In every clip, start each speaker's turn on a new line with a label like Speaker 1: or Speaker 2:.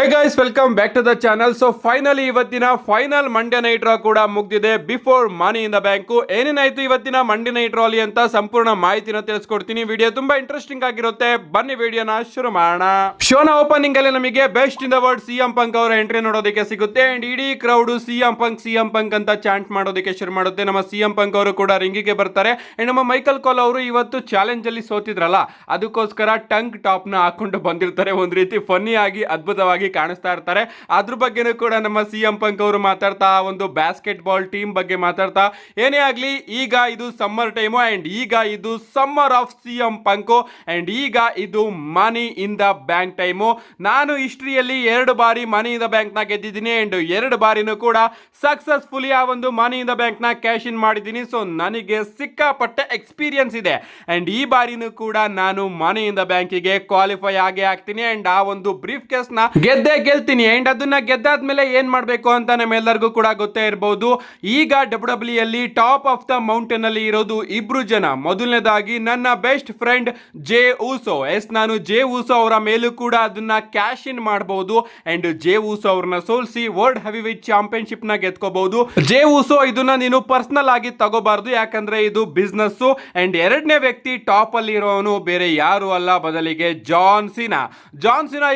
Speaker 1: Hey guys, welcome back to the channel. So finally ಇವತ್ತಿನ final Monday night Raw ಕೂಡ ಮುಗ್ದಿದೆ before money in the bank. ಏನೇನಾಯ್ತು ಇವತ್ತಿನ Monday night rally ಅಂತ ಸಂಪೂರ್ಣ ಮಾಹಿತಿನ ತಿಳಿಸ್ಕೊಡ್ತೀನಿ. ವಿಡಿಯೋ ತುಂಬಾ ಇಂಟ್ರೆಸ್ಟಿಂಗ್ ಆಗಿರುತ್ತೆ. ಬನ್ನಿ ವಿಡಿಯೋನ ಶುರು ಮಾಡೋಣ. ಶೋನ ಓಪನಿಂಗ್ ಅಲ್ಲಿ ನಮಗೆ best in the world CM Punk ಅವರ ಎಂಟ್ರಿ ನೋಡೋದಕ್ಕೆ ಸಿಗುತ್ತೆ. ಅಂಡ್ ಇಡೀ ಕ್ರೌಡ್ ಸಿಎಂ ಪಂಕ್ ಅಂತ ಚಾಂಟ್ ಮಾಡೋದಕ್ಕೆ ಶುರು ಮಾಡುತ್ತೆ. ನಮ್ಮ ಸಿಎಂ ಪಂಕ್ ಅವರು ಕೂಡ ರಿಂಗಿಗೆ ಬರ್ತಾರೆ. ಅಂಡ್ ನಮ್ಮ ಮೈಕಲ್ ಕೋಲ್ ಅವರು ಇವತ್ತು ಚಾಲೆಂಜ್ ಅಲ್ಲಿ ಸೋತಿದ್ರಲ್ಲ, ಅದಕ್ಕೋಸ್ಕರ ಟಂಗ್ ಟಾಪ್ ನ ಹಾಕೊಂಡು ಬಂದಿರ್ತಾರೆ. ಒಂದ್ ರೀತಿ ಫನ್ನಿ ಆಗಿ ಅದ್ಭುತವಾಗಿ ಕಾಣಿಸ್ತಾ ಇರ್ತಾರೆ. ಅದ್ರ ಬಗ್ಗೆನೂ ಕೂಡ ನಮ್ಮ ಸಿಎಂ ಪಂಕ್ ಅವರು ಮಾತಾಡ್ತಾ, ಒಂದು ಬ್ಯಾಸ್ಕೆಟ್ ಬಾಲ್ ಟೀಮ್ ಬಗ್ಗೆ ಮಾತಾಡ್ತಾ, ಏನೇ ಆಗ್ಲಿ ಈಗ ಇದು ಸಮ್ಮರ್ ಟೈಮು ಅಂಡ್ ಈಗ ಇದು ಸಮ್ಮರ್ ಆಫ್ ಸಿಎಂ ಪಂಕ್ ಅಂಡ್ ಈಗ ಇದು ಮನಿ ಇನ್ ದ ಬ್ಯಾಂಕ್ ಟೈಮು. ನಾನು ಹಿಸ್ಟ್ರಿಯಲ್ಲಿ 2 ಬಾರಿ ಮನಿ ಇನ್ ದ ಬ್ಯಾಂಕ್ ನ ಗೆದ್ದಿದ್ದೀನಿ ಅಂಡ್ 2 ಬಾರಿನೂ ಕೂಡ ಸಕ್ಸಸ್ಫುಲಿ ಆ ಒಂದು ಮನಿ ಇನ್ ದ ಬ್ಯಾಂಕ್ ನ ಕ್ಯಾಶ್ ಇನ್ ಮಾಡಿದ್ದೀನಿ. ಸೊ ನನಗೆ ಸಿಕ್ಕಾಪಟ್ಟೆ ಎಕ್ಸ್ಪೀರಿಯನ್ಸ್ ಇದೆ ಅಂಡ್ ಈ ಬಾರಿನೂ ಕೂಡ ನಾನು ಮನಿ ಇನ್ ದ ಬ್ಯಾಂಕಿಗೆ ಕ್ವಾಲಿಫೈ ಆಗೇ ಆಗ್ತೀನಿ ಅಂಡ್ ಆ ಒಂದು ಬ್ರೀಫ್ ಕೇಸ್ ನ ಗೆದ್ದೇ ಗೆಲ್ತೀನಿ. ಅಂಡ್ ಅದನ್ನ ಗೆದ್ದಾದ್ಮೇಲೆ ಏನ್ ಮಾಡ್ಬೇಕು ಅಂತ ನಮ್ಮೆಲ್ಲರಿಗೂ ಕೂಡ ಗೊತ್ತೇ ಇರಬಹುದು. ಈಗ ಡಬ್ಲ್ಯೂ ಅಲ್ಲಿ ಟಾಪ್ ಆಫ್ ದ ಮೌಂಟೇನ್ ಅಲ್ಲಿ ಇರೋದು ಇಬ್ರು ಜನ. ಮೊದಲನೇದಾಗಿ ನನ್ನ ಬೆಸ್ಟ್ ಫ್ರೆಂಡ್ ಜೇ ಊಸೋ. ನಾನು ಜೇ ಊಸೋ ಅವರ ಮೇಲೂ ಕೂಡ ಅದನ್ನ ಕ್ಯಾಶ್ ಇನ್ ಮಾಡಬಹುದು ಅಂಡ್ ಜೇ ಊಸೋ ಅವ್ರನ್ನ ಸೋಲಿಸಿ ವರ್ಲ್ಡ್ ಹೆವಿ ವೇಟ್ ಚಾಂಪಿಯನ್ಶಿಪ್ ನ ಗೆದ್ಕೋಬಹುದು. ಜೇ ಊಸೋ ಇದನ್ನ ನೀನು ಪರ್ಸನಲ್ ಆಗಿ ತಗೋಬಾರ್ದು, ಯಾಕಂದ್ರೆ ಇದು ಬಿಸ್ನೆಸ್. ಅಂಡ್ ಎರಡನೇ ವ್ಯಕ್ತಿ ಟಾಪ್ ಅಲ್ಲಿ ಇರೋನು ಬೇರೆ ಯಾರು ಅಲ್ಲ, ಬದಲಿಗೆ ಜಾನ್ ಸಿನಾ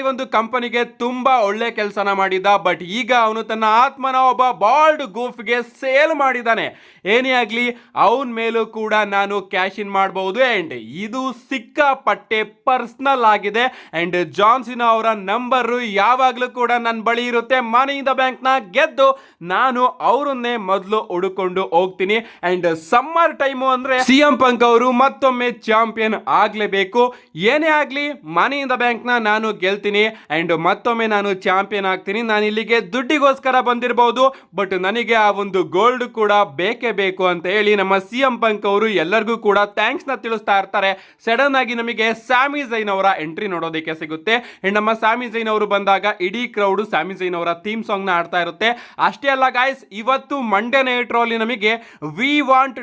Speaker 1: ಈ ಒಂದು ಕಂಪನಿಗೆ ತುಂಬಾ ಒಳ್ಳೆ ಕೆಲಸನ ಮಾಡಿದ. ಬಟ್ ಈಗ ಅವನು ತನ್ನ ಆತ್ಮನ ಒಬ್ಬ ಬಾಲ್ಡ್ ಗೂಫ್ಗೆ ಸೇಲ್ ಮಾಡಿದ್ದಾನೆ. ಏನೇ ಆಗ್ಲಿ ಅವನ ಮೇಲೂ ಕೂಡ ನಾನು ಕ್ಯಾಶ್ ಇನ್ ಮಾಡಬಹುದು ಅಂಡ್ ಇದು ಸಿಕ್ಕಾಪಟ್ಟೆ ಪರ್ಸನಲ್ ಆಗಿದೆ. ಅಂಡ್ ಜಾನ್ ಸಿನಾ ಅವರ ನಂಬರ್ ಯಾವಾಗ್ಲೂ ಕೂಡ ನನ್ನ ಬಳಿ ಇರುತ್ತೆ. ಮನಿ ಇನ್ ದ ಬ್ಯಾಂಕ್ ನ ಗೆದ್ದು ನಾನು ಅವರನ್ನೇ ಮೊದಲು ಹುಡುಕೊಂಡು ಹೋಗ್ತೀನಿ. ಅಂಡ್ ಸಮ್ಮರ್ ಟೈಮು ಅಂದ್ರೆ ಸಿಎಂ ಪಂಕ್ ಅವರು ಮತ್ತೊಮ್ಮೆ ಚಾಂಪಿಯನ್ ಆಗ್ಲೇಬೇಕು. ಏನೇ ಆಗ್ಲಿ ಮನಿ ಇನ್ ದ ಬ್ಯಾಂಕ್ ನ ನಾನು ಗೆಲ್ತೀನಿ ಅಂಡ್ ಮತ್ತೊಮ್ಮೆ ನಾನು ಚಾಂಪಿಯನ್ ಆಗ್ತೀನಿ. ನಾನು ಇಲ್ಲಿಗೆ ದುಡ್ಡಿಗೋಸ್ಕರ ಬಂದಿರಬಹುದು, ಬಟ್ ನನಗೆ ಆ ಒಂದು ಗೋಲ್ಡ್ ಕೂಡ ಬೇಕೇ ಬೇಕು ಅಂತ ಹೇಳಿ ನಮ್ಮ ಸಿಎಂ ಪಂಕ್ ಅವರು ಎಲ್ಲರಿಗೂ ಕೂಡ ಥ್ಯಾಂಕ್ಸ್ ನ ತಿಳಿಸ್ತಾ ಇರ್ತಾರೆ. ಸಡನ್ ಆಗಿ ನಮಗೆ ಸ್ಯಾಮಿ ಝೈನ್ ಅವರ ಎಂಟ್ರಿ ನೋಡೋದಕ್ಕೆ ಸಿಗುತ್ತೆ. ನಮ್ಮ ಸ್ಯಾಮಿ ಝೈನ್ ಅವರು ಬಂದಾಗ ಇಡೀ ಕ್ರೌಡ್ ಸ್ಯಾಮಿ ಝೈನ್ ಅವರ ಥೀಮ್ ಸಾಂಗ್ ನ ಆಡ್ತಾ ಇರುತ್ತೆ. ಅಷ್ಟೇ ಅಲ್ಲ ಗಾಯ್ಸ್, ಇವತ್ತು ಮಂಡ್ಯ ನೈಟ್ ರಲ್ಲಿ ನಮಗೆ ವಿ ವಾಂಟ್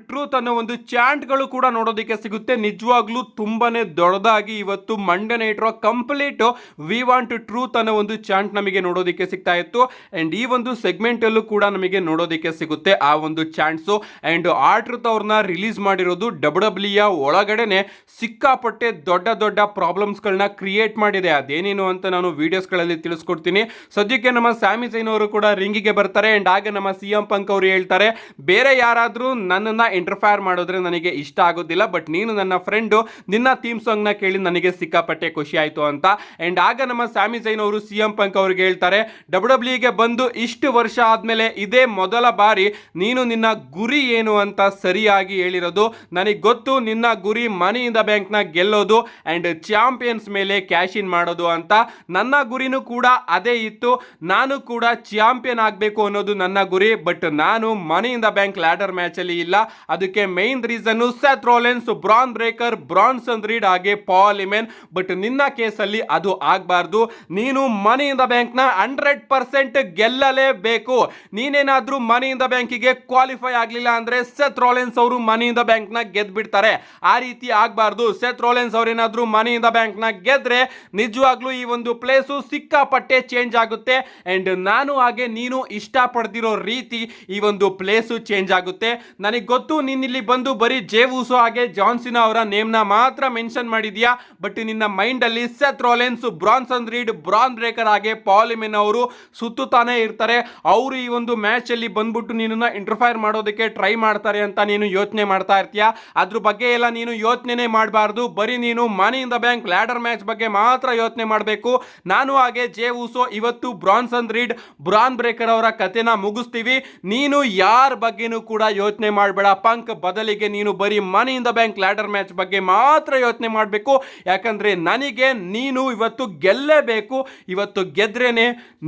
Speaker 1: ಟ್ರೂತ್ ಅನ್ನೋ ಒಂದು ಚಾಂಟ್ ಗಳು ಕೂಡ ನೋಡೋದಕ್ಕೆ ಸಿಗುತ್ತೆ. ನಿಜವಾಗ್ಲೂ ತುಂಬಾನೇ ದೊಡ್ಡದಾಗಿ ಇವತ್ತು ಮಂಡ್ಯ ನೈಟ್ ರಾ ಕಂಪ್ಲೀಟ್ ವಿ ವಾಂಟ್ ಟ್ರೂತ್ ಅನ್ನೋ ಒಂದು ಚಾಂಟ್ ನಮಗೆ ನೋಡೋದಕ್ಕೆ ಸಿಗ್ತಾ ಇತ್ತು. ಅಂಡ್ ಈ ಒಂದು ಸೆಗ್ಮೆಂಟ್ ಅಲ್ಲೂ ಕೂಡ ನಮಗೆ ನೋಡೋದಕ್ಕೆ ಸಿಗುತ್ತೆ ಆ ಒಂದು ಚಾಂಟ್ಸ್. ಅಂಡ್ ಆರ್ಟ್ರೂತ್ ಅವ್ರನ್ನ ರಿಲೀಸ್ ಮಾಡಿರೋದು ಡಬ್ಲ್ಯೂ ಒಳಗಡೆನೆ ಸಿಕ್ಕಾಪಟ್ಟೆ ದೊಡ್ಡ ಪ್ರಾಬ್ಲಮ್ಸ್ ಗಳನ್ನ ಕ್ರಿಯೇಟ್ ಮಾಡಿದೆ. ಅದೇನೇನು ಅಂತ ನಾನು ವಿಡಿಯೋಸ್ ಗಳಲ್ಲಿ ತಿಳಿಸ್ಕೊಡ್ತೀನಿ. ಸದ್ಯಕ್ಕೆ ನಮ್ಮ ಸ್ಯಾಮಿ ಝೈನ್ ಅವರು ಕೂಡ ರಿಂಗಿಗೆ ಬರ್ತಾರೆ ಅಂಡ್ ಆಗ ನಮ್ಮ ಸಿಎಂ ಪಂಕ್ ಅವರು ಹೇಳ್ತಾರೆ, ಬೇರೆ ಯಾರಾದ್ರೂ ನನ್ನನ್ನ ಇಂಟರ್ಫೈರ್ ಮಾಡಿದ್ರೆ ನನಗೆ ಇಷ್ಟ ಆಗೋದಿಲ್ಲ, ಬಟ್ ನೀನು ನನ್ನ ಫ್ರೆಂಡ್, ನಿನ್ನ ಥೀಮ್ ಸಾಂಗ್ ನ ಕೇಳಿ ನನಗೆ ಸಿಕ್ಕಾಪಟ್ಟೆ ಖುಷಿ ಆಯ್ತು ಅಂತ. ಅಂಡ್ ಆಗ ನಮ್ಮ ಸ್ಯಾಮಿ ಝೈನ್ ಅವರು ಸಿಎಂ ಪಂಕ್ ಅವ್ರಿಗೆ ಹೇಳ್ತಾರೆ, ಡಬ್ಲ್ಯೂಗೆ ಬಂದು ಇಷ್ಟು ವರ್ಷ ಆದ್ಮೇಲೆ ಇದೇ ಮೊದಲ ಬಾರಿ ನೀನು ನಿನ್ನ ಗುರಿ ಏನು ಅಂತ ಸರಿಯಾಗಿ ಹೇಳಿರೋದು. ನನಗೆ ಗೊತ್ತು ನಿನ್ನ ಗುರಿ ಮನಿ ಇನ್ ದ ಬ್ಯಾಂಕ್ ನ ಗೆಲ್ಲೋದು ಅಂಡ್ ಚಾಂಪಿಯನ್ಸ್ ಮೇಲೆ ಕ್ಯಾಶ್ ಇನ್ ಮಾಡೋದು ಅಂತ. ನನ್ನ ಗುರಿನೂ ಕೂಡ ಅದೇ ಇತ್ತು. ನಾನು ಕೂಡ ಚಾಂಪಿಯನ್ ಆಗಬೇಕು ಅನ್ನೋದು ನನ್ನ ಗುರಿ. ಬಟ್ ನಾನು money in the bank ladder match ಅಲ್ಲಿ ಇಲ್ಲ. ಅದಕ್ಕೆ main reason Seth Rollins, Bron Breakker, Bronson Reed ಹಾಗೆ ಪಾಲ್ ಇಮೆನ್. ಬಟ್ ನಿನ್ನ ಕೇಸಲ್ಲಿ ಅದು ಆಗಬಾರ್ದು. ನೀನು ಮನಿ ಇನ್ ದ ಬ್ಯಾಂಕ್ ನ 100% ಗೆಲ್ಲಲೇಬೇಕು. ನೀನೇನಾದ್ರೂ ಮನಿ ಇನ್ ದ ಬ್ಯಾಂಕಿಗೆ ಕ್ವಾಲಿಫೈ ಆಗಲಿಲ್ಲ ಅಂದ್ರೆ ಸೆತ್ ರೋಲೆನ್ಸ್ ಅವರು ಮನಿ ಇನ್ ದ ಬ್ಯಾಂಕ್ ನ ಗೆದ್ದು ಬಿಡ್ತಾರೆ. ಆ ರೀತಿ ಆಗಬಾರ್ದು. ಸೆತ್ ರೋಲೆನ್ಸ್ ಅವರೇನಾದ್ರೂ ಮನಿ ಇನ್ ದ ಬ್ಯಾಂಕ್ ನ ಗೆದ್ರೆ ನಿಜವಾಗ್ಲೂ ಈ ಒಂದು ಪ್ಲೇಸು ಸಿಕ್ಕಾಪಟ್ಟೆ ಚೇಂಜ್ ಆಗುತ್ತೆ. ಅಂಡ್ ನಾನು ಹಾಗೆ ನೀನು ಇಷ್ಟಪಡ್ತಿರೋ ರೀತಿ ಈ ಒಂದು ಪ್ಲೇಸು ಚೇಂಜ್ ಆಗುತ್ತೆ. ನನಗೆ ಗೊತ್ತು ನೀನ್ ಇಲ್ಲಿ ಬಂದು ಬರೀ ಜೇ ಊಸೋ ಹಾಗೆ ಜಾನ್ ಸಿನಾ ಅವರ ನೇಮ್ ನ ಮಾತ್ರ ಮೆನ್ಷನ್ ಮಾಡಿದ್ಯಾ, ಬಟ್ ನಿನ್ನ ಮೈಂಡ್ ಅಲ್ಲಿ Seth Rollins, Bronson Reed, Bron Breakker ಹಾಗೆ ಪಾಲ್ ಇಮೆನ್ ಅವರು ಸುತ್ತುತ್ತಾನೆ ಇರ್ತಾರೆ. ಅವರು ಈ ಒಂದು ಮ್ಯಾಚ್ ಅಲ್ಲಿ ಬಂದ್ಬಿಟ್ಟು ನೀನನ್ನ ಇಂಟರ್ಫೈರ್ ಮಾಡೋದಕ್ಕೆ ಟ್ರೈ ಮಾಡ್ತಾರೆ ಅಂತ ನೀನು ಯೋಚನೆ ಮಾಡ್ತಾ ಇರ್ತೀಯ. ಅದ್ರ ಬಗ್ಗೆ ಎಲ್ಲ ನೀನು ಯೋಚನೆ ಮಾಡಬಾರ್ದು. ಬರೀ ನೀನು money in the bank ladder match ಬಗ್ಗೆ ಮಾತ್ರ ಯೋಚನೆ ಮಾಡಬೇಕು. ನಾನು ಹಾಗೆ ಜೇ ಊಸೋ ಇವತ್ತು ಬ್ರಾನ್ಸನ್ ರೀಡ್, ಬ್ರಾನ್ ಬ್ರೇಕರ್ ಅವರ ಕಥೆನ ಮುಗಿಸ್ತೀವಿ. ನೀನು ಯಾರ ಬಗ್ಗೆನೂ ಕೂಡ ಯೋಚನೆ ಮಾಡಬೇಡ ಪಂಕ್. ಬದಲಿಗೆ ನೀನು ಬರೀ money in the bank ladder match ಬಗ್ಗೆ ಮಾತ್ರ ಯೋಚನೆ ಮಾಡಬೇಕು. ಯಾಕಂದ್ರೆ ನನಗೆ ನೀನು ಇವತ್ತು ಗೆಲ್ಲೇಬೇಕು. ಇವತ್ತು ಗೆದ್ರೇನೆ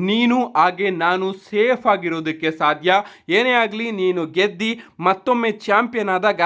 Speaker 1: ನೀನು ಹಾಗೆ ನಾನು ಸೇಫ್ ಆಗಿರೋದಕ್ಕೆ ಸಾಧ್ಯ. ಏನೇ ಆಗಲಿ ನೀನು ಗೆದ್ದಿ ಮತ್ತೊಮ್ಮೆ ಚಾಂಪಿಯನ್ ಆದಾಗ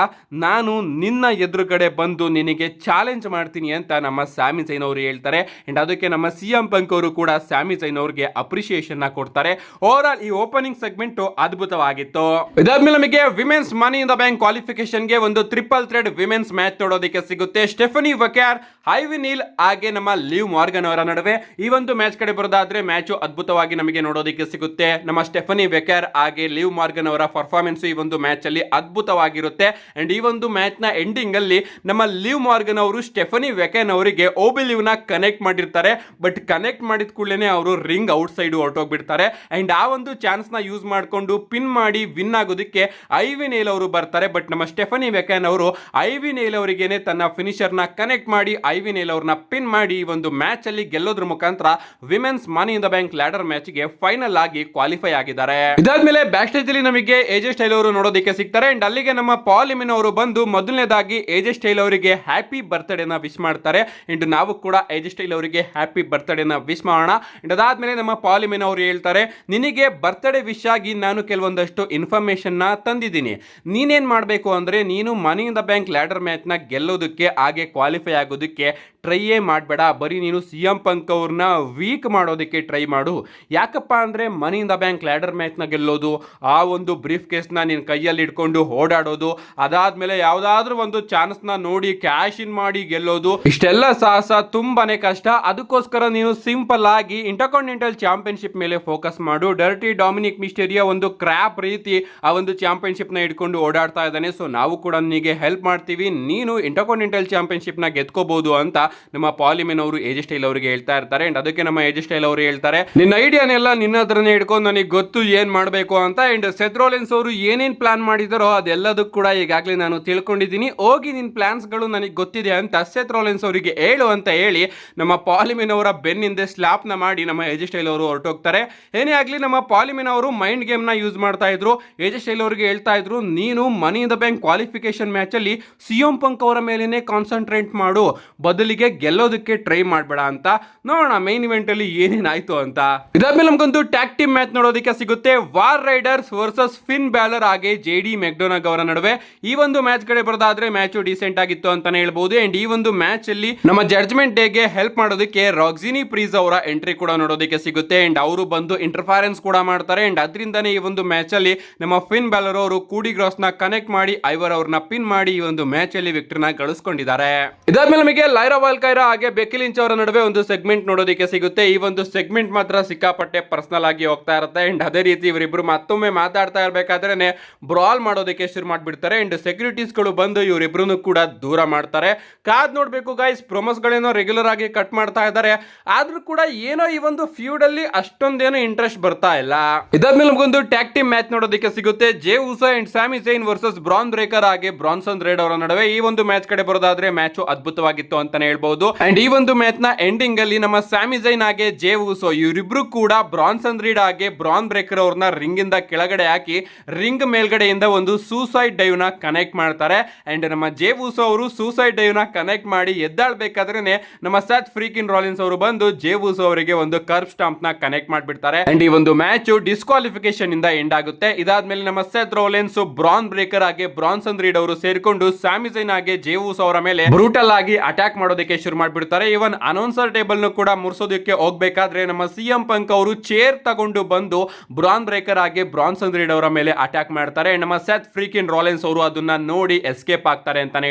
Speaker 1: ನಾನು ನಿನ್ನ ಎದುರುಗಡೆ ಬಂದು ನಿನಗೆ ಚಾಲೆಂಜ್ ಮಾಡ್ತೀನಿ ಅಂತ ನಮ್ಮ ಸ್ಯಾಮಿ ಝೈನ್ ಅವರು ಹೇಳ್ತಾರೆ. ಅಂಡ್ ಅದಕ್ಕೆ ನಮ್ಮ ಸಿಎಂ ಪಂಕ್ ಅವರು ಕೂಡ ಸ್ಯಾಮಿ ಝೈನ್ ಅವರಿಗೆ ಅಪ್ರಿಸಿಯೇಷನ್ ಕೊಡ್ತಾರೆ. ಓವರ್ ಆಲ್ ಈ ಓಪನಿಂಗ್ ಸೆಗ್ಮೆಂಟ್ ಅದ್ಭುತವಾಗಿತ್ತು. ಇದಾದ್ಮೇಲೆ ನಮಗೆ women's money in the bank qualification ಗೆ ಒಂದು ಟ್ರಿಪಲ್ ಥ್ರೆಡ್ ವಿಮೆನ್ಸ್ ಮ್ಯಾಚ್ ನೋಡೋದಕ್ಕೆ ಸಿಗುತ್ತೆ. ಸ್ಟೆಫನಿ ವಕ್ಯಾರ್, ಐವಿ ನೀಲ್ ಹಾಗೆ ನಮ್ಮ ಲಿವ್ ಮಾರ್ಗನ್ ಅವರ ನಡುವೆ. ಈ ಒಂದು ಮ್ಯಾಚ್ ಕಡೆ ಬರೋದಾದ್ರೆ ಮ್ಯಾಚ್ ಅದ್ಭುತವಾಗಿ ನಮಗೆ ನೋಡೋದಕ್ಕೆ ಸಿಗುತ್ತೆ. ನಮ್ಮ ಸ್ಟೆಫನಿ ವೆಕರ್ ಹಾಗೆ ಲಿವ್ ಮಾರ್ಗನ್ ಅವರ ಪರ್ಫಾರ್ಮೆನ್ಸ್ ಈ ಒಂದು ಮ್ಯಾಚ್ ಅಲ್ಲಿ ಅದ್ಭುತವಾಗಿರುತ್ತೆ. ಅಂಡ್ ಈ ಒಂದು ಮ್ಯಾಚ್ ನ ಎಂಡಿಂಗ್ ಅಲ್ಲಿ ನಮ್ಮ ಲಿವ್ ಮಾರ್ಗನ್ ಅವರು ಸ್ಟೆಫನಿ ವೆಕನ್ ಅವರಿಗೆ ಓಬಿಲಿವ್ ನ ಕನೆಕ್ಟ್ ಮಾಡಿರ್ತಾರೆ. ಬಟ್ ಕನೆಕ್ಟ್ ಮಾಡಿದ ಕೂಡಲೇ ಅವರು ರಿಂಗ್ ಔಟ್ ಸೈಡ್ ಹೊರಟೋಗ್ಬಿಡ್ತಾರೆ. ಅಂಡ್ ಆ ಒಂದು ಚಾನ್ಸ್ ನ ಯೂಸ್ ಮಾಡಿಕೊಂಡು ಪಿನ್ ಮಾಡಿ ವಿನ್ ಆಗೋದಕ್ಕೆ ಐವಿ ನೇಲ್ ಅವರು ಬರ್ತಾರೆ. ಬಟ್ ನಮ್ಮ ಸ್ಟೆಫನಿ ವೆಕನ್ ಅವರು ಐವಿ ನೇಲ್ ಅವರಿಗೇನೆ ತನ್ನ ಫಿನಿಶರ್ ನ ಕನೆಕ್ಟ್ ಮಾಡಿ ಐವಿ ನೇಲ್ ಅವ್ರನ್ನ ಪಿನ್ ಮಾಡಿ ಈ ಒಂದು ಮ್ಯಾಚ್ ಅಲ್ಲಿ ಗೆಲ್ಲೋದ್ರ ಮುಖಾಂತರ women's money in the bank ladder match ಗೆ ಫೈನಲ್ ಆಗಿ ಕ್ವಾಲಿಫೈ ಆಗಿದ್ದಾರೆ. ಇದಾದ್ಮೇಲೆ ಬ್ಯಾಕ್ ಸ್ಟೇಜ್ ಅಲ್ಲಿ ನಮಗೆ ಎಜೆ ಸ್ಟೈಲ್ ಅವರು ನೋಡೋದಕ್ಕೆ ಸಿಗ್ತಾರೆ. ಅಂಡ್ ಅಲ್ಲಿಗೆ ನಮ್ಮ ಪಾಲ್ ಎಮಿನ್ ಅವರು ಬಂದು ಮೊದಲನೇದಾಗಿ ಎಜೆ ಸ್ಟೈಲ್ ಅವರಿಗೆ ಹ್ಯಾಪಿ ಬರ್ತ್ಡೇ ನ ವಿಶ್ ಮಾಡ್ತಾರೆ. ಅಂಡ್ ನಾವು ಕೂಡ ಎಜೆ ಸ್ಟೈಲ್ ಅವರಿಗೆ ಹ್ಯಾಪಿ ಬರ್ತ್ಡೇ ನ ವಿಶ್ ಮಾಡೋಣ. ಅಂಡ್ ಅದಾದ್ಮೇಲೆ ನಮ್ಮ ಪಾಲ್ ಎಮಿನ್ ಅವರು ಹೇಳ್ತಾರೆ, ನಿನಗೆ ಬರ್ತ್ಡೇ ವಿಶ್ ಆಗಿ ನಾನು ಕೆಲವೊಂದಷ್ಟು ಇನ್ಫಾರ್ಮೇಶನ್ ನ ತಂದಿದ್ದೀನಿ. ನೀನೇನ್ ಮಾಡಬೇಕು ಅಂದ್ರೆ ನೀನು money in the bank ladder match ನ ಗೆಲ್ಲೋದಕ್ಕೆ ಹಾಗೆ ಕ್ವಾಲಿಫೈ ಆಗೋದಕ್ಕೆ ಟ್ರೈಯೇ ಮಾಡಬೇಡ. ಬರೀ ನೀನು ಸಿಎಂ ಪಂಕ್ ಅವ್ರನ್ನ ವೀಕ್ ಮಾಡೋದಕ್ಕೆ ಟ್ರೈ ಮಾಡು. ಯಾಕಪ್ಪ ಅಂದರೆ ಮನಿ ಇನ್ ದ ಬ್ಯಾಂಕ್ ಲ್ಯಾಡರ್ ಮ್ಯಾಚ್ನ ಗೆಲ್ಲೋದು, ಆ ಒಂದು ಬ್ರೀಫ್ ಕೇಸ್ನ ನಿನ್ನ ಕೈಯಲ್ಲಿ ಇಟ್ಕೊಂಡು ಓಡಾಡೋದು, ಅದಾದಮೇಲೆ ಯಾವುದಾದ್ರೂ ಒಂದು ಚಾನ್ಸ್ನ ನೋಡಿ ಕ್ಯಾಶ್ ಇನ್ ಮಾಡಿ ಗೆಲ್ಲೋದು, ಇಷ್ಟೆಲ್ಲ ಸಾಹಸ ತುಂಬಾನೇ ಕಷ್ಟ. ಅದಕ್ಕೋಸ್ಕರ ನೀನು ಸಿಂಪಲ್ ಆಗಿ ಇಂಟರ್ಕಾಂಟಿನೆಂಟಲ್ ಚಾಂಪಿಯನ್ಶಿಪ್ ಮೇಲೆ ಫೋಕಸ್ ಮಾಡು. ಡರ್ಟಿ ಡೊಮಿನಿಕ್ ಮಿಸ್ಟೀರಿಯೋ ಒಂದು ಕ್ರ್ಯಾಪ್ ರೀತಿ ಆ ಒಂದು ಚಾಂಪಿಯನ್ಶಿಪ್ನ ಇಟ್ಕೊಂಡು ಓಡಾಡ್ತಾ ಇದ್ದಾನೆ. ಸೊ ನಾವು ಕೂಡ ನಿನಗೆ ಹೆಲ್ಪ್ ಮಾಡ್ತೀವಿ, ನೀನು ಇಂಟರ್ಕಾಂಟಿನೆಂಟಲ್ ಚಾಂಪಿಯನ್ಶಿಪ್ನ ಗೆದ್ಕೋಬಹುದು ಅಂತ ನಮ್ಮ ಪಾಲಿಮೆನ್ ಅವರು ಎಜೆ ಸ್ಟೈಲ್ ಅವರಿಗೆ ಹೇಳ್ತಾ ಇರ್ತಾರೆ. ಅಂಡ್ ಅದಕ್ಕೆ ನಮ್ಮ ಎಜೆ ಸ್ಟೈಲ್ ಅವರು ಹೇಳ್ತಾರೆ, ನಿನ್ನ ಐಡಿಯಾನೆಲ್ಲ ನಿನ್ನ ಹತ್ರನೇ ಇಟ್ಕೊಂಡು ನನಗೆ ಗೊತ್ತು ಏನ್ ಮಾಡಬೇಕು ಅಂತ. ಅಂಡ್ ಸೆತ್ ರೋಲೆನ್ಸ್ ಅವರು ಏನೇನ್ ಪ್ಲಾನ್ ಮಾಡಿದಾರೋ ಅದೆಲ್ಲದಕ್ಕೂ ಕೂಡ ಈಗಾಗಲೇ ನಾನು ತಿಳ್ಕೊಂಡಿದ್ದೀನಿ. ಹೋಗಿ ನಿನ್ನ ಪ್ಲಾನ್ಸ್ ಗಳು ನನಗೆ ಗೊತ್ತಿದೆ ಅಂತ ಸೆತ್ ರೋಲೆನ್ಸ್ ಅವರಿಗೆ ಹೇಳು ಅಂತ ಹೇಳಿ ನಮ್ಮ ಪಾಲಿಮೆನ್ ಅವರ ಬೆನ್ನಿಂದ ಸ್ಲಾಪ್ ನ ಮಾಡಿ ನಮ್ಮ ಎಜೆ ಸ್ಟೈಲ್ ಅವರು ಹೊರಟೋಗ್ತಾರೆ. ಏನೇ ಆಗ್ಲಿ ನಮ್ಮ ಪಾಲಿಮೆನ್ ಅವರು ಮೈಂಡ್ ಗೇಮ್ ನ ಯೂಸ್ ಮಾಡ್ತಾ ಇದ್ರು. ಎಜೆ ಸ್ಟೈಲ್ ಅವರಿಗೆ ಹೇಳ್ತಾ ಇದ್ರು, ನೀನು money in the bank qualification match ಅಲ್ಲಿ ಸಿಎಂ ಪಂಕ್ ಅವರ ಮೇಲೇನೆ ಕಾನ್ಸಂಟ್ರೇಟ್ ಮಾಡು, ಬದಲಿಗೆ ಗೆಲ್ಲೋದಕ್ಕೆ ಟ್ರೈ ಮಾಡಬೇಡ ಅಂತ. ನೋಡೋಣ ಮೈನ್ ಇವೆಂಟ್ ಅಲ್ಲಿ ಏನೇನಾಯ್ತು ಅಂತ. ಇದಾದ್ಮೇಲೆ ನಮಗೊಂದು ಟ್ಯಾಗ್ ಟೀಮ್ ಮ್ಯಾಚ್ ನೋಡೋದಕ್ಕೆ ಸಿಗುತ್ತೆ. War Riders versus fin Balor ಹಾಗೆ ಜೆಡಿ ಮೆಕ್ಡೊನಾಗ್ ಅವರ ನಡುವೆ. ಈ ಒಂದು ಮ್ಯಾಚ್ ಕಡೆ ಬರೋದಾದ್ರೆ ಮ್ಯಾಚ್ ಡಿಸೆಂಟ್ ಆಗಿತ್ತು ಅಂತಾನೆ ಹೇಳ್ಬಹುದು. ಅಂಡ್ ಈ ಒಂದು ಮ್ಯಾಚ್ ಅಲ್ಲಿ ನಮ್ಮ ಜಡ್ಜ್ಮೆಂಟ್ ಡೇ ಗೆ ಹೆಲ್ಪ್ ಮಾಡೋದಕ್ಕೆ ರಾಕ್ಸಿನಿ ಪ್ರೀಸ್ ಅವರ ಎಂಟ್ರಿ ಕೂಡ ನೋಡೋದಕ್ಕೆ ಸಿಗುತ್ತೆ. ಅಂಡ್ ಅವರು ಬಂದು ಇಂಟರ್ಫರೆನ್ಸ್ ಕೂಡ ಮಾಡ್ತಾರೆ. ಅಂಡ್ ಅದರಿಂದನೇ ಈ ಒಂದು ಮ್ಯಾಚ್ ಅಲ್ಲಿ ನಮ್ಮ ಫಿನ್ ಬ್ಯಾಲರ್ ಅವರು ಕೂಡಿ ಗ್ರಾಸ್ ನ ಕನೆಕ್ಟ್ ಮಾಡಿ ಐವರ್ ಅವ್ರನ್ನ ಪಿನ್ ಮಾಡಿ ಈ ಒಂದು ಮ್ಯಾಚ್ ಅಲ್ಲಿ ವಿಕ್ಟರಿನ ಗಳಿಸ್ಕೊಂಡಿದ್ದಾರೆ. ಇದಾದ್ಮೇಲೆ ನಮಗೆ ಲೈರಾ ವಾಲ್ಕೈರಾ ಹಾಗೆ ಬೆಕ್ಕಿ ಲಿಂಚ್ ಅವರ ನಡುವೆ ಒಂದು ಸೆಗ್ಮೆಂಟ್ ನೋಡೋದಕ್ಕೆ ಸಿಗುತ್ತೆ. ಈ ಒಂದು ಸೆಗ್ಮೆಂಟ್ ಮಾತ್ರ ಸಿಕ್ಕಾಪಟ್ಟೆ ಪರ್ಸನಲ್ ಆಗಿ ಹೋಗ್ತಾ ಇರುತ್ತೆ. ಅಂಡ್ ಅದೇ ರೀತಿ ಇವರಿಬ್ರು ಮತ್ತೊಮ್ಮೆ ಮಾತಾಡ್ತಾ ಇರಬೇಕಾದ್ರೆ ಬ್ರಾಲ್ ಮಾಡೋದಕ್ಕೆ ಶುರು ಮಾಡ್ಬಿಡ್ತಾರೆ. ಅಂಡ್ ಸೆಕ್ಯೂರಿಟೀಸ್ ಗಳು ಬಂದು ಇವರಿಬ್ರು ಕೂಡ ದೂರ ಮಾಡ್ತಾರೆ. ಕಾದ್ ನೋಡ್ಬೇಕು ಗೈಸ್, ಪ್ರೊಮೋಸ್ ಗಳೇನೋ ರೆಗ್ಯುಲರ್ ಆಗಿ ಕಟ್ ಮಾಡ್ತಾ ಇದ್ದಾರೆ, ಆದ್ರೂ ಕೂಡ ಏನೋ ಈ ಒಂದು ಫ್ಯೂಡ್ ಅಲ್ಲಿ ಅಷ್ಟೊಂದೇನೋ ಇಂಟ್ರೆಸ್ಟ್ ಬರ್ತಾ ಇಲ್ಲ. ಇದಾದ್ಮೇಲೆ ನಮಗೊಂದು ಟ್ಯಾಗ್ ಟೀಮ್ ಮ್ಯಾಚ್ ನೋಡೋದಕ್ಕೆ ಸಿಗುತ್ತೆ. Jey Uso and Sami Zayn versus Bron Breakker ಹಾಗೆ ಬ್ರಾನ್ಸನ್ ರೇಡ್ ಅವರ ನಡುವೆ. ಈ ಒಂದು ಮ್ಯಾಚ್ ಕಡೆ ಬರೋದಾದ್ರೆ ಮ್ಯಾಚ್ ಅದ್ಭುತವಾಗಿತ್ತು ಅಂತಾನೆ ಹೇಳ್ಬಹುದು. ಅಂಡ್ ಈ ಒಂದು ಮ್ಯಾಚ್ ನ ಎಂಡಿಂಗ್ ಅಲ್ಲಿ ನಮ್ಮ ಸ್ಯಾಮಿ ಝೈನ್ ಹಾಗೆ ಜೇ ಉಸೋ ಇವರಿಬ್ರು ಕೂಡ ಬ್ರಾನ್ಸನ್ ರೀಡ್ ಹಾಗೆ ಬ್ರಾನ್ ಬ್ರೇಕರ್ ಅವ್ರನ್ನ ರಿಂಗ್ ಇಂದ ಕೆಳಗಡೆ ಹಾಕಿ ರಿಂಗ್ ಮೇಲ್ಗಡೆಯಿಂದ ಒಂದು ಸೂಸೈಡ್ ಡೈವ್ ನ ಕನೆಕ್ಟ್ ಮಾಡ್ತಾರೆ. ಅಂಡ್ ನಮ್ಮ ಜೇ ಉಸೋ ಅವರು ಸೂಸೈಡ್ ಡೈವ್ ನ ಕನೆಕ್ಟ್ ಮಾಡಿ ಎದ್ದಾಳ್ಬೇಕಾದ್ರೆ ನಮ್ಮ ಸೆತ್ ಫ್ರೀಕಿನ್ ರಾಲಿನ್ಸ್ ಅವರು ಬಂದು ಜೇ ಉಸೋ ಅವರಿಗೆ ಒಂದು ಕರ್ವ್ ಸ್ಟಾಂಪ್ ನ ಕನೆಕ್ಟ್ ಮಾಡ್ಬಿಡ್ತಾರೆ. ಅಂಡ್ ಈ ಒಂದು ಮ್ಯಾಚ್ ಡಿಸ್ಕ್ವಾಲಿಫಿಕೇಶನ್ ಇಂದ ಎಂಡ್ ಆಗುತ್ತೆ. ಇದಾದ್ಮೇಲೆ ನಮ್ಮ ಸೆತ್ ರೋಲೆನ್ಸ್, ಬ್ರಾನ್ ಬ್ರೇಕರ್ ಹಾಗೆ ಬ್ರಾನ್ಸನ್ ರೀಡ್ ಅವರು ಸೇರಿಕೊಂಡು ಸ್ಯಾಮಿ ಝೈನ್ ಹಾಗೆ ಜೇ ಉಸೋ ಅವರ ಮೇಲೆ ಬ್ರೂಟಲ್ ಆಗಿ ಅಟ್ಯಾಕ್ ಮಾಡೋದಕ್ಕೆ ಶುರು ಮಾಡ್ಬಿಡ್ತಾರೆ. ಇವನ್ ಅನೌನ್ಸರ್ ಟೇಬಲ್ ನು ಕೂಡ ಮುರ್ಸೋದಕ್ಕೆ ಹೋಗ್ಬೇಕಾದ್ರೆ ನಮ್ಮ ಸಿಎಂ ಪಂಕ್ ಅವರು ಚೇರ್ ತಗೊಂಡು ಬಂದು ಬ್ರಾನ್ ಬ್ರೇಕರ್ ಹಾಗೆ ಬ್ರಾನ್ಸನ್ ರೀಡ್ ಅವರ ಮೇಲೆ ಅಟ್ಯಾಕ್ ಮಾಡ್ತಾರೆ. ನಮ್ಮ ಸೆತ್ ಫ್ರೀಕಿನ್ ರಾಲೆನ್ಸ್ ಅವರು ಅದನ್ನ ನೋಡಿ ಎಸ್ಕೇಪ್ ಆಗ್ತಾರೆ ಅಂತಾನೆ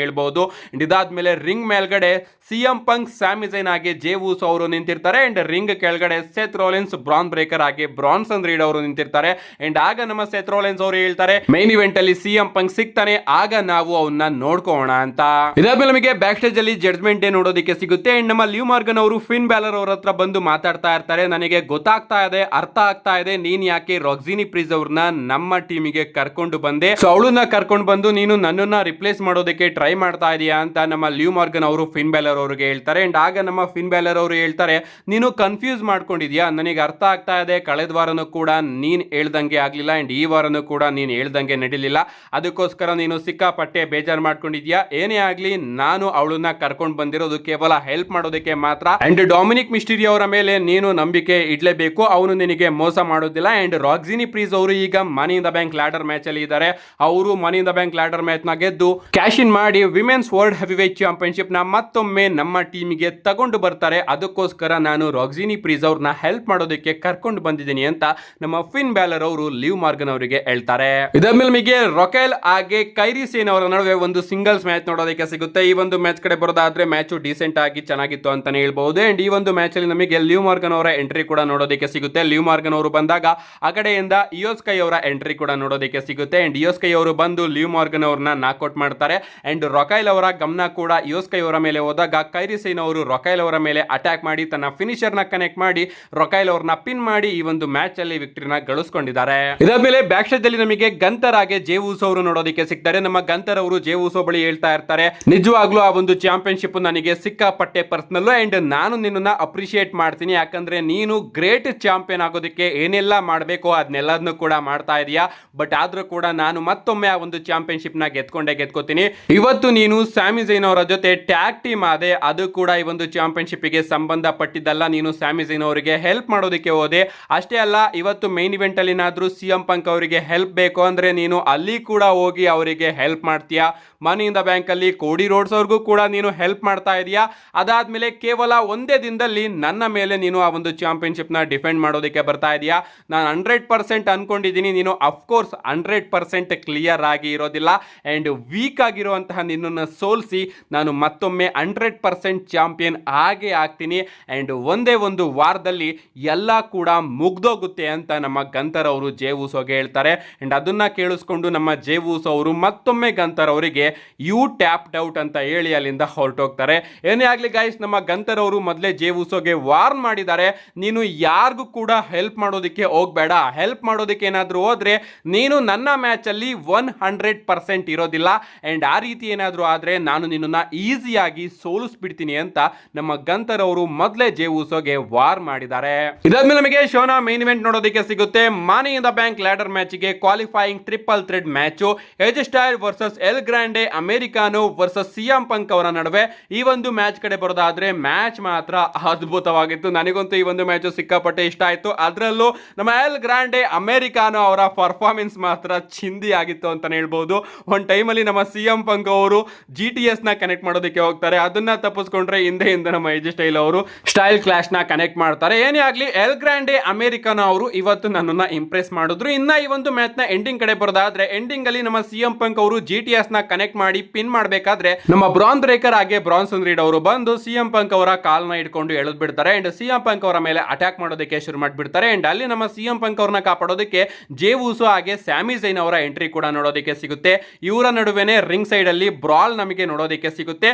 Speaker 1: ಹೇಳ್ಬಹುದು. ಇದಾದ್ಮೇಲೆ ರಿಂಗ್ ಮೇಲ್ಗಡೆ ಸಿಎಂ ಪಂಕ್, ಸ್ಯಾಮಿ ಝೈನ್ ಹಾಗೆ ಜೇ ಉಸೋ ಅವರು ನಿಂತಿರ್ತಾರೆ. ಅಂಡ್ ರಿಂಗ್ ಕೆಳಗಡೆ ಸೆತ್ ರಾಲೆನ್ಸ್, ಬ್ರಾನ್ ಬ್ರೇಕರ್ ಹಾಗೆ ಬ್ರಾನ್ಸನ್ ರೀಡ್ ಅವರು ನಿಂತಿರ್ತಾರೆ. ಅಂಡ್ ಆಗ ನಮ್ಮ ಸೆತ್ ರಾಲೆನ್ಸ್ ಅವರು ಹೇಳ್ತಾರೆ, ಮೈನ್ ಇವೆಂಟ್ ಅಲ್ಲಿ ಸಿಎಂ ಪಂಕ್ ಸಿಗ್ತಾನೆ, ಆಗ ನಾವು ಅವನ್ನ ನೋಡ್ಕೋಣ ಅಂತ. ಇದಾದ್ಮೇಲೆ ನಮಗೆ ಬ್ಯಾಕ್ ಸ್ಟೇಜ್ ಅಲ್ಲಿ ಜಡ್ಜ್ಮೆಂಟ್ ಡೇ ನೋಡೋದಕ್ಕೆ ಸಿಗುತ್ತೆ. ಅಂಡ್ ನಮ್ಮ ಲಿವ್ ಮಾರ್ಗನ್ ಅವರು ಫಿನ್ ಬ್ಯಾಲರ್ ಅವರ ಹತ್ರ ಬಂದು ಮಾತಾಡ್ತಾ ಇರ್ತಾರೆ. ನನಗೆ ಗೊತ್ತಾಗ್ತಾ ಇದೆ, ಅರ್ಥ ಆಗ್ತಾ ಇದೆ, ನೀನ್ ಯಾಕೆ ರಾಕ್ಸಿನಿ ಪ್ರೀಸ್ ಅವ್ರನ್ನ ನಮ್ಮ ಟೀಮಿಗೆ ಕರ್ಕೊಂಡು ಬಂದೆ, ಸೊ ಅವಳನ್ನ ಕರ್ಕೊಂಡು ಬಂದು ನೀನು ನನ್ನನ್ನ ರಿಪ್ಲೇಸ್ ಮಾಡೋದಕ್ಕೆ ಟ್ರೈ ಮಾಡ್ತಾ ಇದೀಯಾ ಅಂತ ನಮ್ಮ ಲಿವ್ ಮಾರ್ಗನ್ ಅವರು ಫಿನ್ ಬ್ಯಾಲರ್ ಅವರಿಗೆ ಹೇಳ್ತಾರೆ. ಅಂಡ್ ಆಗ ನಮ್ಮ ಫಿನ್ ಬ್ಯಾಲರ್ ಅವರು ಹೇಳ್ತಾರೆ, ನೀನು ಕನ್ಫ್ಯೂಸ್ ಮಾಡ್ಕೊಂಡಿದ್ಯಾ, ನನಗೆ ಅರ್ಥ ಆಗ್ತಾ ಇದೆ, ಕಳೆದ ವಾರನೂ ಕೂಡ ನೀನ್ ಹೇಳ್ದಂಗೆ ಆಗ್ಲಿಲ್ಲ ಅಂಡ್ ಈ ವಾರನೂ ಕೂಡ ನೀನ್ ಹೇಳ್ದಂಗೆ ನಡೀಲಿಲ್ಲ, ಅದಕ್ಕೋಸ್ಕರ ನೀನು ಸಿಕ್ಕಾಪಟ್ಟೆ ಬೇಜಾರು ಮಾಡ್ಕೊಂಡಿದ್ಯಾ. ಏನೇ ಆಗ್ಲಿ ನಾನು ಅವಳನ್ನ ಕರ್ಕೊಂಡು ಬಂದಿರೋದು ಕೇವಲ ಹೆಲ್ಪ್ ಮಾಡೋದಕ್ಕೆ ಮಾತ್ರ. ಅಂಡ್ ಡೊಮಿನಿಕ್ ಮಿಸ್ಟೀರಿಯೋ ಅವರ ಮೇಲೆ ನೀನು ನಂಬಿಕೆ ಇಡ್ಲೇಬೇಕು, ಅವನು ನಿನಗೆ ಮೋಸ ಮಾಡೋದಿಲ್ಲ. ಅಂಡ್ ರಾಕ್ಸಿನಿ ಪ್ರೀಸ್ ಅವರು ಈಗ money in the bank ladder match ಅಲ್ಲಿ ಇದ್ದಾರೆ. ಅವರು money in the bank ladder match ನ ಗೆದ್ದು ಕ್ಯಾಶ್ ಇನ್ ಮಾಡಿ ವಿಮೆನ್ಸ್ ವರ್ಲ್ಡ್ ಹೆವಿವೇಟ್ ಚಾಂಪಿಯನ್ಶಿಪ್ ನ ಮತ್ತೊಮ್ಮೆ ನಮ್ಮ ಟೀಮಿಗೆ ತಗೊಂಡು ಬರ್ತಾರೆ. ಅದಕ್ಕೋಸ್ಕರ ನಾನು ರಾಕ್ಸಿನಿ ಪ್ರೀಸ್ ಅವ್ರನ್ನ ಹೆಲ್ಪ್ ಮಾಡೋದಕ್ಕೆ ಕರ್ಕೊಂಡು ಬಂದಿದ್ದೀನಿ ಅಂತ ನಮ್ಮ ಫಿನ್ ಬ್ಯಾಲರ್ ಅವರು ಲಿವ್ ಮಾರ್ಗನ್ ಅವರಿಗೆ ಹೇಳ್ತಾರೆ. ಇದಾದ್ಮೇಲೆ ನಮಗೆ ರೊಕೆಲ್ ಹಾಗೆ ಕೈರಿ ಸೇನ್ ಅವರ ನಡುವೆ ಒಂದು ಸಿಂಗಲ್ಸ್ ಮ್ಯಾಚ್ ನೋಡೋದಕ್ಕೆ ಸಿಗುತ್ತೆ. ಈ ಒಂದು ಮ್ಯಾಚ್ ಕಡೆ ಬರೋದಾದ್ರೆ ಮ್ಯಾಚ್ ಡಿಸೆಂಟ್ ಆಗಿ ಚೆನ್ನಾಗಿತ್ತು ಅಂತಾನೆ ಅಂತಾನೆ ಹೇಳ್ಬಹುದು. ಅಂಡ್ ಈ ಒಂದು ಮ್ಯಾಚ್ ಅಲ್ಲಿ ನಮಗೆ ಲಿವ್ ಮಾರ್ಗನ್ ಅವರ ಎಂಟ್ರಿ ಕೂಡ ನೋಡೋದಕ್ಕೆ ಸಿಗುತ್ತೆ. ಲಿವ್ ಮಾರ್ಗನ್ ಅವರು ಬಂದಾಗ ಆ ಕಡೆಯಿಂದ ಇಯೋ ಸ್ಕೈ ಅವರ ಎಂಟ್ರಿ ಕೂಡ ನೋಡೋದಕ್ಕೆ ಸಿಗುತ್ತೆ. ಅಂಡ್ ಇಯೋ ಸ್ಕೈ ಅವರು ಬಂದು ಲಿವ್ ಮಾರ್ಗನ್ ಅವರನ್ನ ನಾಕ್ಔಟ್ ಮಾಡ್ತಾರೆ. ಅಂಡ್ ರೊಕೈಲ್ ಅವರ ಗಮನ ಕೂಡ ಇಯೋ ಸ್ಕೈ ಅವರ ಮೇಲೆ ಹೋದಾಗ ಕೈರಿ ಸೈನ್ ಅವರು ರೊಕೈಲ್ ಅವರ ಮೇಲೆ ಅಟ್ಯಾಕ್ ಮಾಡಿ ತನ್ನ ಫಿನಿಶರ್ ನ ಕನೆಕ್ಟ್ ಮಾಡಿ ರೊಕೈಲ್ ಅವರನ್ನ ಪಿನ್ ಮಾಡಿ ಈ ಒಂದು ಮ್ಯಾಚ್ ಅಲ್ಲಿ ವಿಕ್ಟರಿನ ಗಳಿಸಿಕೊಂಡಿದ್ದಾರೆ. ಇದಾದ್ಮೇಲೆ ಬ್ಯಾಕ್ ಸ್ಟೇಜ್ ಅಲ್ಲಿ ನಮಗೆ ಗಂತರ್ ಹಾಗೆ ಜೇ ಊಸೋ ಅವರು ನೋಡೋದಕ್ಕೆ ಸಿಗ್ತಾರೆ. ನಮ್ಮ ಗಂತರ್ ಅವರು ಜೇ ಊಸೋ ಬಳಿ ಹೇಳ್ತಾ ಇರ್ತಾರೆ, ನಿಜವಾಗ್ಲೂ ಆ ಒಂದು ಚಾಂಪಿಯನ್ಶಿಪ್ ನನಗೆ ಸಿಕ್ಕಾಪಟ್ಟೆ ಪರ್ಸನಲ್ ಅಂಡ್ ನಾನು ನಿನ್ನನ್ನ ಅಪ್ರಿಶಿಯೇಟ್ ಮಾಡ್ತೀನಿ, ಯಾಕಂದ್ರೆ ನೀನು ಗ್ರೇಟ್ ಚಾಂಪಿಯನ್ ಆಗೋದಕ್ಕೆ ಏನೆಲ್ಲ ಮಾಡಬೇಕು ಅದನ್ನೆಲ್ಲದನ್ನು ಕೂಡ ಮಾಡ್ತಾ ಇದೀಯಾ. ಬಟ್ ಆದ್ರೂ ಕೂಡ ನಾನು ಮತ್ತೊಮ್ಮೆ ಆ ಒಂದು ಚಾಂಪಿಯನ್ಶಿಪ್ ನ ಗೆದ್ಕೋತೀನಿ. ಇವತ್ತು ನೀನು ಸ್ಯಾಮಿ ಝೈನ್ ಅವರ ಜೊತೆ ಟ್ಯಾಗ್ ಟೀಮ್ ಆದೆ, ಅದು ಕೂಡ ಈ ಒಂದು ಚಾಂಪಿಯನ್ಶಿಪ್ ಗೆ ಸಂಬಂಧಪಟ್ಟಿದ್ದಲ್ಲ. ನೀನು ಸ್ಯಾಮಿ ಝೈನ್ ಅವರಿಗೆ ಹೆಲ್ಪ್ ಮಾಡೋದಕ್ಕೆ ಹೋದೆ. ಅಷ್ಟೇ ಅಲ್ಲ, ಇವತ್ತು ಮೈನ್ ಇವೆಂಟ್ ಅಲ್ಲಿ ಏನಾದ್ರೂ ಸಿಎಂ ಪಂಕ್ ಅವರಿಗೆ ಹೆಲ್ಪ್ ಬೇಕು ಅಂದ್ರೆ ನೀನು ಅಲ್ಲಿ ಕೂಡ ಹೋಗಿ ಅವರಿಗೆ ಹೆಲ್ಪ್ ಮಾಡ್ತೀಯಾ. ಮನಿ ಇನ್ ದ ಬ್ಯಾಂಕ್ ಅಲ್ಲಿ ಕೋಡಿ ರೋಡ್ಸ್ ಅವ್ರಿಗೂ ಕೂಡ ನೀನು ಹೆಲ್ಪ್ ಮಾಡ್ತಾ ಇದೀಯಾ. ಅದಾದ್ಮೇಲೆ ಕೇವಲ ಒಂದೇ ದಿನದಲ್ಲಿ ನನ್ನ ಮೇಲೆ ನೀನು ಆ ಒಂದು ಚಾಂಪಿಯನ್ಶಿಪ್ ನ ಡಿಫೆಂಡ್ ಮಾಡೋದಕ್ಕೆ ಬರ್ತಾ ಇದೀಯಾ. ನಾನು 100% ಅನ್ಕೊಂಡಿದ್ದೀನಿ ನೀನು ಅಫ್ಕೋರ್ಸ್ 100% ಕ್ಲಿಯರ್ ಆಗಿ ಇರೋದಿಲ್ಲ ಅಂಡ್ ವೀಕ್ ಆಗಿರುವಂತಹ ನಿನ್ನನ್ನು ಸೋಲಿಸಿ ನಾನು ಮತ್ತೊಮ್ಮೆ 100% ಚಾಂಪಿಯನ್ ಆಗೇ ಆಗ್ತೀನಿ ಅಂಡ್ ಒಂದೇ ಒಂದು ವಾರದಲ್ಲಿ ಎಲ್ಲ ಕೂಡ ಮುಗ್ದೋಗುತ್ತೆ ಅಂತ ನಮ್ಮ ಗಂತರ್ ಅವರು ಜೇ ಊಸೋಗೆ ಹೇಳ್ತಾರೆ. ಅಂಡ್ ಅದನ್ನ ಕೇಳಿಸ್ಕೊಂಡು ನಮ್ಮ ಜೇ ಊಸೋ ಅವರು ಮತ್ತೊಮ್ಮೆ ಗಂತರ್ ಅವರಿಗೆ ಯು ಟ್ಯಾಪ್ಡ್ ಔಟ್ ಅಂತ ಹೇಳಿ ಅಲ್ಲಿಂದ ಹೊರಟೋಗ್ತಾರೆ. ಏನೇ ಆಗ್ಲಿ ಗೈಸ್, ನಮ್ಮ ಗಂತರ್ ಅವರು ಮೊದಲೇ ಜೇ ಊಸೋಗೆ ವಾರ್ನ್ ಮಾಡಿದ್ದಾರೆ, ನೀನು ಯಾರಿಗೂ ಕೂಡ ಹೆಲ್ಪ್ ಮಾಡೋದಕ್ಕೆ ಹೋಗ್ಬೇಡ. ಹೆಲ್ಪ್ ಮಾಡೋದಕ್ಕೆ ಏನಾದರೂ ಹೋದ್ರೆ ನೀನು ನನ್ನ ಮ್ಯಾಚ್ ಅಲ್ಲಿ 100% ಇರೋದಿಲ್ಲ ಅಂಡ್ ಆ ರೀತಿ ಏನಾದರೂ ಆದ್ರೆ ನಾನು ನಿನ್ನನ್ನ ಈಸಿಯಾಗಿ ಸೋಲಿಸ್ಬಿಡ್ತೀನಿ ಅಂತ ನಮ್ಮ ಗಂತರ್ ಅವರು ಮೊದಲೇ ಜೇ ಊಸೋಗೆ ವಾರ್ ಮಾಡಿದ್ದಾರೆ. ಇದಾದ್ಮೇಲೆ ನಮಗೆ ಶೋನ ಮೈನ್ ಇವೆಂಟ್ ನೋಡೋದಕ್ಕೆ ಸಿಗುತ್ತೆ. Money in the bank ladder match ಗೆ qualifying triple threat match AJ Styles versus El Grande Americano versus CM Punk ಅವರ ನಡುವೆ. ಈ ಒಂದು ಮ್ಯಾಚ್ ಕಡೆ ಬರೋದಾದ್ರೆ ಮ್ಯಾಚ್ ಮಾತ್ರ ಅದ್ಭುತವಾಗಿತ್ತು. ನನಗಂತೂ ಈ ಒಂದು ಮ್ಯಾಚ್ ಸಿಕ್ಕಾಪಟ್ಟೆ ಇಷ್ಟ ಆಯ್ತು. ಅದರಲ್ಲೂ ನಮ್ಮ ಎಲ್ ಗ್ರಾಂಡೆ ಅಮೆರಿಕಾನೋ ಅವರ ಪರ್ಫಾರ್ಮೆನ್ಸ್ ಮಾತ್ರ ಚಿಂದಿ ಆಗಿತ್ತು ಅಂತಾನೆ ಹೇಳ್ಬಹುದು. ಒಂದು ಟೈಮಲ್ಲಿ ನಮ್ಮ ಸಿಎಂ ಪಂಕ್ ಅವರು GTS ನ ಕನೆಕ್ಟ್ ಮಾಡೋದಕ್ಕೆ ಹೋಗ್ತಾರೆ, ಅದನ್ನ ತಪ್ಪಿಸ್ಕೊಂಡ್ರೆ ಹಿಂದೆ ನಮ್ಮ ಏಜ್ ಸ್ಟೈಲ್ ಅವರು ಸ್ಟೈಲ್ ಕ್ಲಾಶ್ ನ ಕನೆಕ್ಟ್ ಮಾಡ್ತಾರೆ. ಏನೇ ಆಗ್ಲಿ ಎಲ್ ಗ್ರಾಂಡೆ ಅಮೆರಿಕಾನೋ ಅವರು ಇವತ್ತು ನನ್ನನ್ನ ಇಂಪ್ರೆಸ್ ಮಾಡಿದ್ರು. ಇನ್ನ ಈ ಒಂದು ಮ್ಯಾಚ್ ನ ಎಂಡಿಂಗ್ ಕಡೆ ಬರೋದಾದ್ರೆ ಎಂಡಿಂಗ್ ಅಲ್ಲಿ ನಮ್ಮ ಸಿಎಂ ಪಂಕ್ ಅವರು GTS ನ ಕನೆಕ್ಟ್ ಮಾಡಿ ಪಿನ್ ಮಾಡಬೇಕಾದ್ರೆ ನಮ್ಮ ಬ್ರಾನ್ ಬ್ರೇಕರ್ ಹಾಗೆ ಬ್ರಾನ್ಸನ್ ರೀಡ್ ಅವರು ಬಂದು ಸಿಎಂ ಪಂಕ್ ಅವರ ಕಾಲ್ನ ಇಟ್ಕೊಂಡು ಎಳೆದ್ ಬಿಡ್ತಾರೆ ಅಂಡ್ ಸಿಎಂ ಪಂಕ್ ಅವರ ಮೇಲೆ ಅಟ್ಯಾಕ್ ಮಾಡೋದಕ್ಕೆ ಶುರು ಮಾಡಿಬಿಡ್ತಾರೆ. ಅಂಡ್ ಅಲ್ಲಿ ನಮ್ಮ ಸಿಎಂ ಪಂಕ್ ಅವ್ರನ್ನ ಕಾಪಾಡೋದಕ್ಕೆ ಜೇ ಊಸೋ ಹಾಗೆ ಸ್ಯಾಮಿ ಝೈನ್ ಅವರ ಎಂಟ್ರಿ ಕೂಡ ನೋಡೋದಕ್ಕೆ ಸಿಗುತ್ತೆ. ಇವರ ನಡುವೆನೆ ರಿಂಗ್ ಸೈಡ್ ಅಲ್ಲಿ ಬ್ರಾಲ್ ನಮಗೆ ನೋಡೋದಕ್ಕೆ ಸಿಗುತ್ತೆ.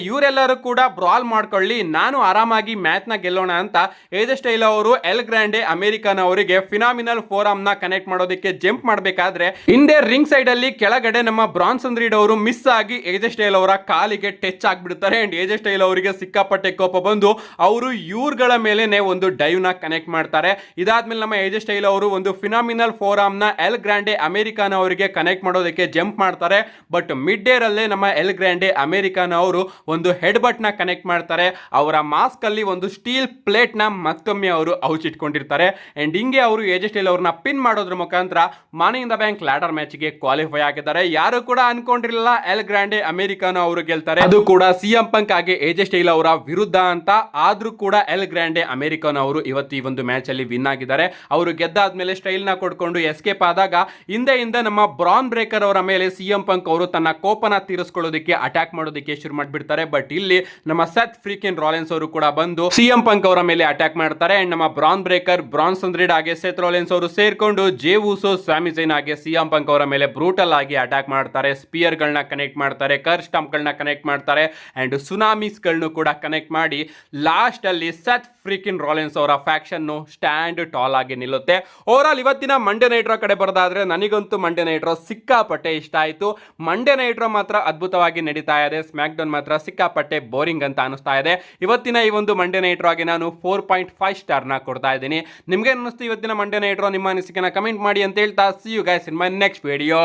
Speaker 1: ಇವರೆಲ್ಲರೂ ಕೂಡ ಬ್ರಾಲ್ ಮಾಡ್ಕೊಳ್ಳಿ, ನಾನು ಆರಾಮಾಗಿ ಮ್ಯಾಚ್ ನ ಗೆಲ್ಲೋಣ ಅಂತ ಏಜ್ ಸ್ಟೈಲ್ ಅವರು ಎಲ್ ಗ್ರಾಂಡೆ ಅಮೆರಿಕನ್ ಅವರಿಗೆ ಫಿನಾಮಿನಲ್ ಫೋರಮ್ ನ ಕನೆಕ್ಟ್ ಮಾಡೋದಕ್ಕೆ ಜಂಪ್ ಮಾಡಬೇಕಾದ್ರೆ ಹಿಂದೆ ರಿಂಗ್ ಸೈಡ್ ಅಲ್ಲಿ ಕೆಳಗಡೆ ನಮ್ಮ ಬ್ರಾನ್ಸನ್ ರೀಡ್ ಅವರು ಮಿಸ್ ಆಗಿ ಏಜ್ ಸ್ಟೈಲ್ ಅವರ ಕಾಲಿಗೆ ಟಚ್ ಆಗ್ಬಿಡ್ತಾರೆ ಅಂಡ್ ಏಜ್ ಸ್ಟೈಲ್ ಅವರಿಗೆ ಸಿಕ್ಕಾಪಟ್ಟೆ ಕೋಪ ಬಂದು ಅವರು ಇವ್ರಗಳ ಮೇಲೆನೆ ಒಂದು ಡೈವ್ ನ ಕನೆಕ್ಟ್ ಮಾಡ್ತಾರೆ. ಇದಾದ್ಮೇಲೆ ನಮ್ಮ ಏಜ್ ಸ್ಟೈಲ್ ಅವರು ಒಂದು ಫಿನಾಮಿನಲ್ ಫೋರಮ್ ನ ಎಲ್ ಗ್ರಾಂಡೆ ಅಮೆರಿಕಾನ ಅವರಿಗೆ ಕನೆಕ್ಟ್ ಮಾಡೋದಕ್ಕೆ ಜಂಪ್ ಮಾಡ್ತಾರೆ. ಬಟ್ ಮಿಡ್ ಏರ್ ಅಲ್ಲೇ ನಮ್ಮ ಎಲ್ ಗ್ರಾಂಡೆ ಅಮೆರಿಕಾನ ಅವರು ಒಂದು ಹೆಡ್ ಬಟ್ ನ ಕನೆಕ್ಟ್ ಮಾಡ್ತಾರೆ. ಅವರ ಮಾಸ್ಕ್ ಅಲ್ಲಿ ಒಂದು ಸ್ಟೀಲ್ ಪ್ಲೇಟ್ ನ ಮತ್ತೊಮ್ಮೆ ಅವರು ಔಚಿಟ್ಕೊಂಡಿರ್ತಾರೆ ಅಂಡ್ ಹಿಂಗೆ ಅವರು ಏಜ್ ಸ್ಟೈಲ್ ಅವ್ರನ್ನ ಪಿನ್ ಮಾಡೋದ್ರ ಮುಖಾಂತರ money in the bank ladder match ಗೆ ಕ್ವಾಲಿಫೈ ಆಗಿದ್ದಾರೆ. ಯಾರು ಕೂಡ ಅನ್ಕೊಂಡಿರಲಿಲ್ಲ ಎಲ್ ಗ್ರಾಂಡೆ ಅಮೆರಿಕಾನೋ ಅವರು ಗೆಲ್ತಾರೆ, ಅದು ಕೂಡ ಸಿಎಂ ಪಂಕ್ ಹಾಗೆ ಏಜ್ ಸ್ಟೈಲ್ ಅವರ ವಿರುದ್ಧ ಅಂತ. ಆದ್ರೂ ಕೂಡ ಎಲ್ ಗ್ರಾಂಡೆ ಅಮೆರಿಕಾನೋ ಅವರು ಇವತ್ತು ಈ ಒಂದು ಮ್ಯಾಚ್ ಅಲ್ಲಿ ವಿನ್ ಆಗಿದ್ದಾರೆ. ಅವರು ಗೆದ್ದಾದ್ಮೇಲೆ ಸ್ಟೈಲ್ ನ ಕೊಡ್ಕೊಂಡು ಎಸ್ಕೇಪ್ ಆದಾಗ ಹಿಂದೆ ನಮ್ಮ ಬ್ರಾನ್ ಬ್ರೇಕರ್ ಅವರ ಮೇಲೆ ಸಿಎಂ ಪಂಕ್ ಅವರು ತನ್ನ ಕೋಪನ ತೀರಿಸಿಕೊಳ್ಳೋದಕ್ಕೆ ಅಟ್ಯಾಕ್ ಮಾಡೋದಕ್ಕೆ ಶುರು ಮಾಡಿಬಿಡ್ತಾರೆ. ಬಟ್ ಇಲ್ಲಿ ನಮ್ಮ ಸೆತ್ ಫ್ರೀಕಿನ್ ರಾಲೆನ್ಸ್ ಅವರು ಕೂಡ ಬಂದು ಸಿಎಂ ಪಂಕ್ ಅವರ ಮೇಲೆ ಅಟ್ಯಾಕ್ ಮಾಡ್ತಾರೆ ಅಂಡ್ ನಮ್ಮ ಬ್ರಾನ್ ಬ್ರೇಕರ್ ಬ್ರಾನ್ಸನ್ ರೀಡ್ ಹಾಗೆ ಸೆತ್ ರಾಲೆನ್ಸ್ ಅವರು ಸೇರ್ಕೊಂಡು ಜೇ ಊಸೋ ಸ್ಯಾಮಿ ಝೈನ್ ಹಾಗೆ ಸಿಎಂ ಪಂಕ್ ಅವರ ಮೇಲೆ ಬ್ರೂಟಲ್ ಆಗಿ ಅಟ್ಯಾಕ್ ಮಾಡ್ತಾರೆ. ಸ್ಪಿಯರ್ ಗಳನ್ನ ಕನೆಕ್ಟ್ ಮಾಡ್ತಾರೆ, ಕರ್ ಸ್ಟಾಂಪ್ ಗಳನ್ನ ಕನೆಕ್ಟ್ ಮಾಡ್ತಾರೆ ಅಂಡ್ ಸುನಾಮೀಸ್ ಗಳನ್ನ ಕೂಡ ಕನೆಕ್ಟ್ ಮಾಡಿ ಲಾಸ್ಟ್ ಅಲ್ಲಿ ಸೆತ್ ಫ್ರೀಕಿನ್ ರಾಲೆನ್ಸ್ ಅವರ ಫ್ಯಾಕ್ಷನ್ ಸ್ಟ್ಯಾಂಡ್ ಟಾಲ್ ಆಗಿ ನಿಲ್ಲುತ್ತೆ. ಓವರ್ ಆಲ್ ಇವತ್ತಿನ ಮಂಡೇ ನೈಟ್ ರಾ ಕಡೆ ಬರೋದಾದ್ರೆ ನನಗಂತೂ ಮಂಡೇ ನೈಟ್ ರಾ ಸಿಕ್ಕಾಪಟ್ಟೆ ಇಷ್ಟ ಆಯ್ತು. ಮಂಡೇ ನೈಟ್ ರಾ ಮಾತ್ರ ಅದ್ಭುತವಾಗಿ ನಡೀತಾ ಇದೆ, ಸ್ಮ್ಯಾಕ್ ಡೌನ್ ಮಾತ್ರ ಸಿಕ್ಕಾಪಟ್ಟೆ ಬೋರಿಂಗ್ ಅಂತ ಅನಿಸ್ತಾ ಇದೆ. ಇವತ್ತಿನ ಈ ಒಂದು ಮಂಡೇ ನೈಟ್ ರಾಗೆ ನಾನು 4.5 ಸ್ಟಾರ್ ನ ಕೊಡ್ತಾ ಇದ್ದೀನಿ. ನಿಮ್ಗೆ ಅನ್ನಿಸ್ತು ಇವತ್ತಿನ ಮಂಡೇ ನೈಟ್ ರಾ? ನಿಮ್ಮ ಅನಿಸಿಕೆನ ಕಮೆಂಟ್ ಮಾಡಿ ಅಂತ ಹೇಳ್ತಾ see you guys in my next video.